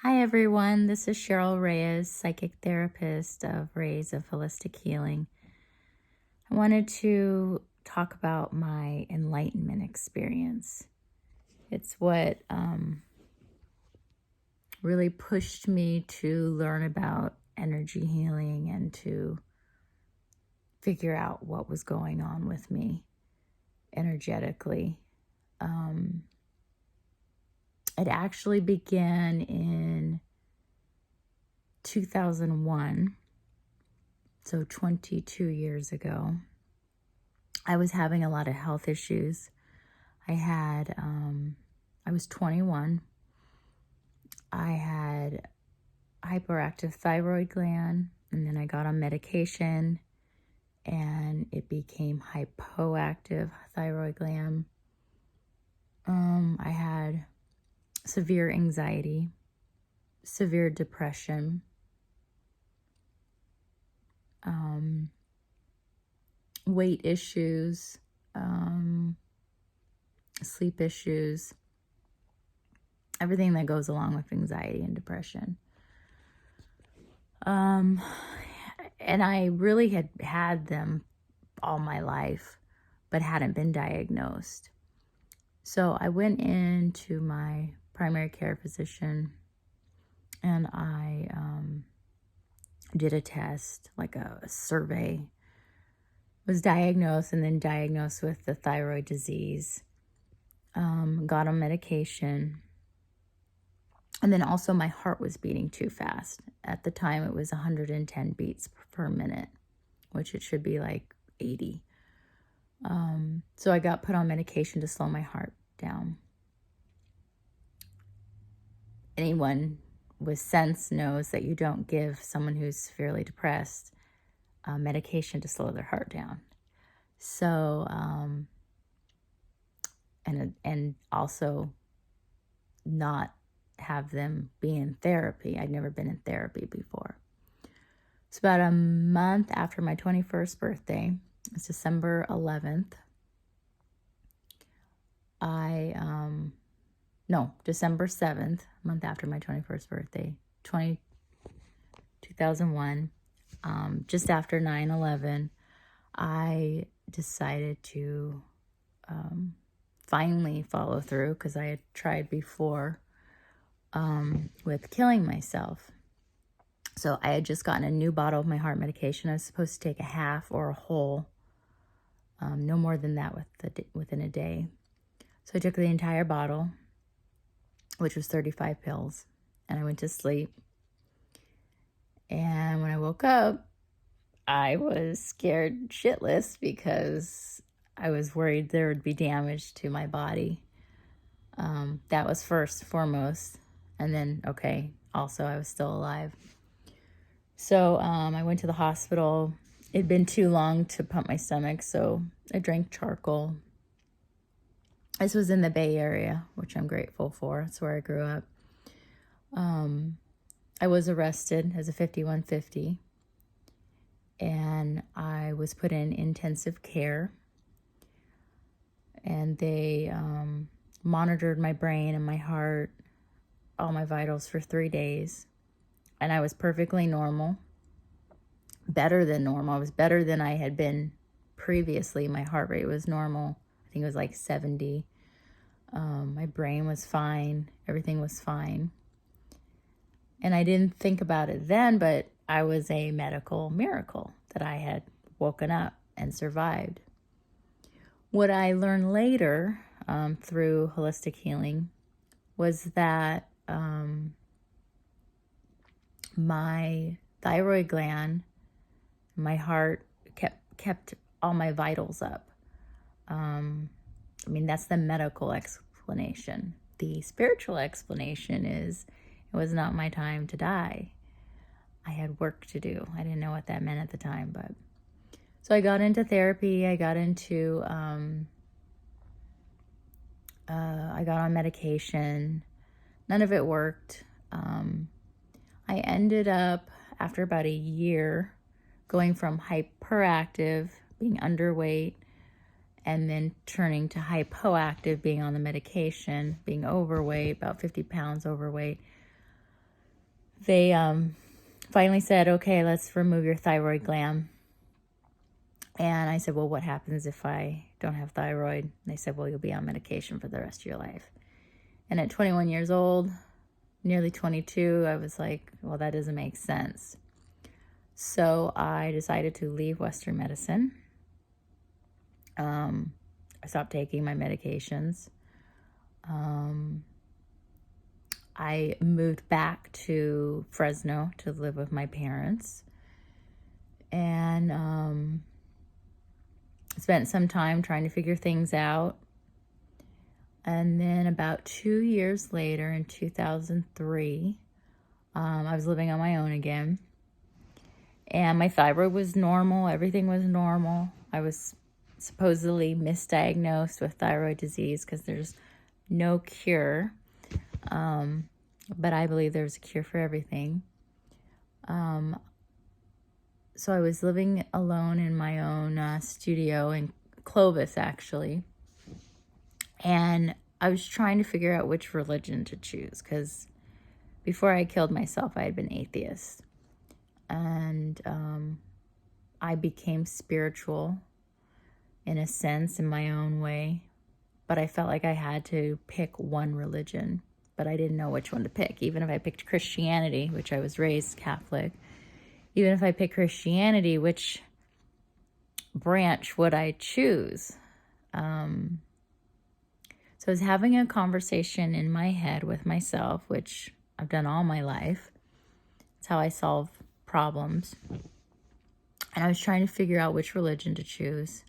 Hi, everyone. This is Cheryl Reyes, psychic therapist of Rays of Holistic Healing. I wanted to talk about my enlightenment experience. It's what really pushed me to learn about energy healing and to figure out what was going on with me energetically. It actually began in 2001. So 22 years ago, I was having a lot of health issues. I was 21. I had hyperactive thyroid gland, and then I got on medication, and it became hypoactive thyroid gland. I had severe anxiety, severe depression, weight issues, sleep issues, everything that goes along with anxiety and depression. And I really had them all my life, but hadn't been diagnosed. So I went into my primary care physician and I did a test, like a survey, was diagnosed and then diagnosed with the thyroid disease, got on medication. And then also my heart was beating too fast. At the time, it was 110 beats per minute, which it should be like 80. So I got put on medication to slow my heart down. Anyone with sense knows that you don't give someone who's severely depressed medication to slow their heart down. So, and also not have them be in therapy. I'd never been in therapy before. It's about a month after my 21st birthday. It's December 11th. December 7th, a month after my 21st birthday, 2001. Just after 9/11, I decided to finally follow through, because I had tried before with killing myself. So I had just gotten a new bottle of my heart medication. I was supposed to take a half or a whole, no more than that within a day. So I took the entire bottle, which was 35 pills, and I went to sleep. And when I woke up, I was scared shitless because I was worried there would be damage to my body. That was first, foremost. And then, also I was still alive. So I went to the hospital. It'd been too long to pump my stomach, so I drank charcoal. This was in the Bay Area, which I'm grateful for. It's where I grew up. I was arrested as a 5150, and I was put in intensive care. And they monitored my brain and my heart, all my vitals, for 3 days. And I was perfectly normal, better than normal. I was better than I had been previously. My heart rate was normal. I think it was like 70. My brain was fine. Everything was fine. And I didn't think about it then, but I was a medical miracle that I had woken up and survived. What I learned later through holistic healing was that my thyroid gland, my heart kept all my vitals up. That's the medical explanation. The spiritual explanation is it was not my time to die. I had work to do. I didn't know what that meant at the time, but so I got into therapy. I got on medication. None of it worked. I ended up, after about a year, going from hyperactive, being underweight, and then turning to hypoactive, being on the medication, being overweight, about 50 pounds overweight. they finally said, okay, let's remove your thyroid gland. And I said, well, what happens if I don't have thyroid? And they said, well, you'll be on medication for the rest of your life. And at 21 years old, nearly 22, I was like, well, that doesn't make sense. So I decided to leave Western medicine. I stopped taking my medications. I moved back to Fresno to live with my parents. And spent some time trying to figure things out. And then about 2 years later, in 2003, I was living on my own again. And my thyroid was normal. Everything was normal. I was supposedly misdiagnosed with thyroid disease because there's no cure. But I believe there's a cure for everything. So I was living alone in my own studio in Clovis, actually. And I was trying to figure out which religion to choose, because before I killed myself, I had been atheist. And I became spiritual in a sense, in my own way. But I felt like I had to pick one religion, but I didn't know which one to pick. Even if I picked Christianity, which I was raised Catholic, even if I picked Christianity, which branch would I choose? So I was having a conversation in my head with myself, which I've done all my life. It's how I solve problems. And I was trying to figure out which religion to choose.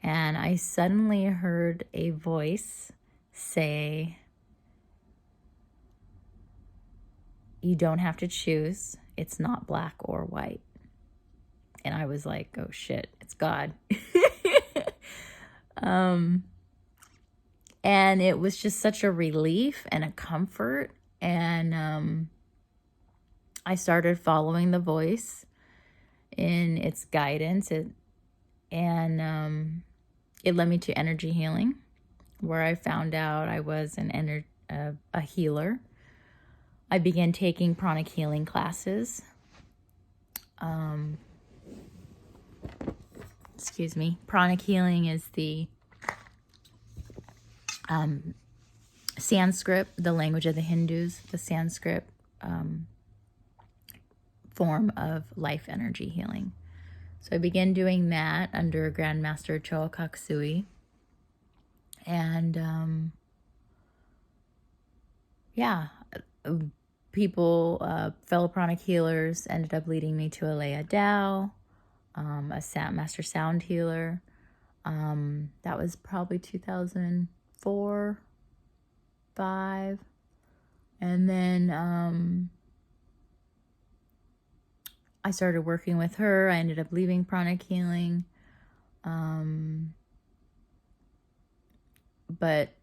And I suddenly heard a voice say, you don't have to choose. It's not black or white. And I was like, oh shit, it's God. And it was just such a relief and a comfort. And I started following the voice in its guidance. It led me to energy healing, where I found out I was a healer. I began taking pranic healing classes. Pranic healing is the Sanskrit, the language of the Hindus, the Sanskrit form of life energy healing. So I began doing that under Grandmaster Choa Kaksui. And fellow pranic healers ended up leading me to Alea Dao, master sound healer. That was probably 2004, 5. And then I started working with her. I ended up leaving pranic healing. But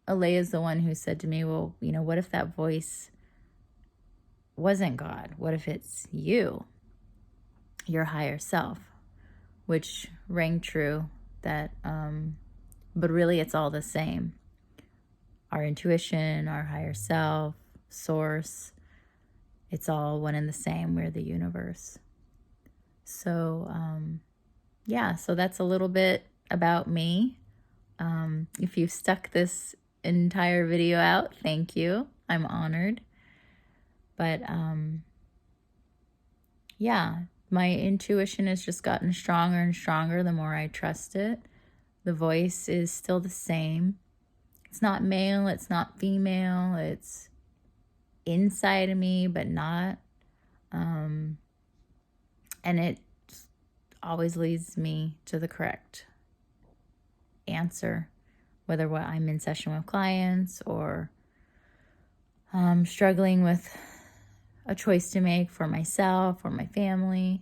Alea is the one who said to me, well, what if that voice wasn't God? What if it's you, your higher self? Which rang true, that, but really it's all the same. Our intuition, our higher self, source, it's all one and the same. We're the universe. So, so that's a little bit about me. If you've stuck this entire video out, thank you. I'm honored. But, my intuition has just gotten stronger and stronger the more I trust it. The voice is still the same. It's not male, it's not female, it's inside of me, but not. And it always leads me to the correct answer, whether I'm in session with clients or struggling with a choice to make for myself or my family.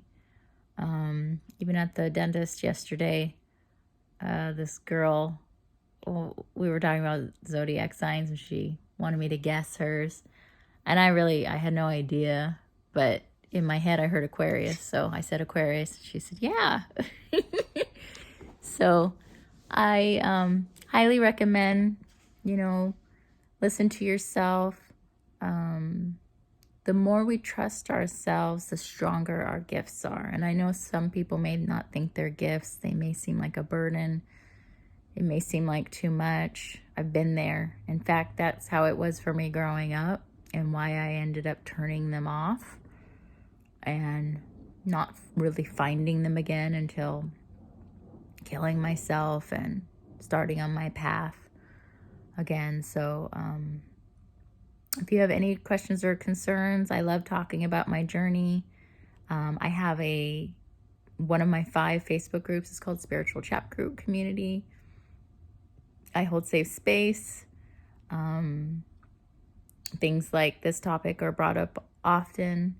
Even at the dentist yesterday, this girl, we were talking about zodiac signs, and she wanted me to guess hers. And I had no idea, but in my head I heard Aquarius, so I said Aquarius. She said, yeah. So I highly recommend, listen to yourself. the more we trust ourselves, the stronger our gifts are. And I know some people may not think they're gifts. They may seem like a burden. It may seem like too much. I've been there. In fact, that's how it was for me growing up, and why I ended up turning them off and not really finding them again until killing myself and starting on my path again. So if you have any questions or concerns, I love talking about my journey. I have one of my 5 Facebook groups is called Spiritual Chat Group Community. I hold safe space. Things like this topic are brought up often.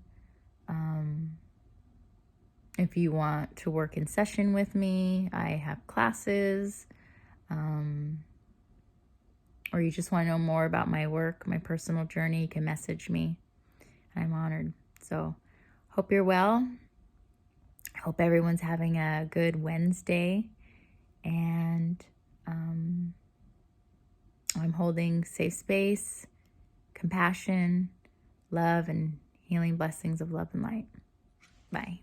If you want to work in session with me, I have classes. Or you just want to know more about my work, my personal journey, you can message me. I'm honored. So, hope you're well. I hope everyone's having a good Wednesday. And I'm holding safe space, compassion, love, and healing blessings of love and light. Bye.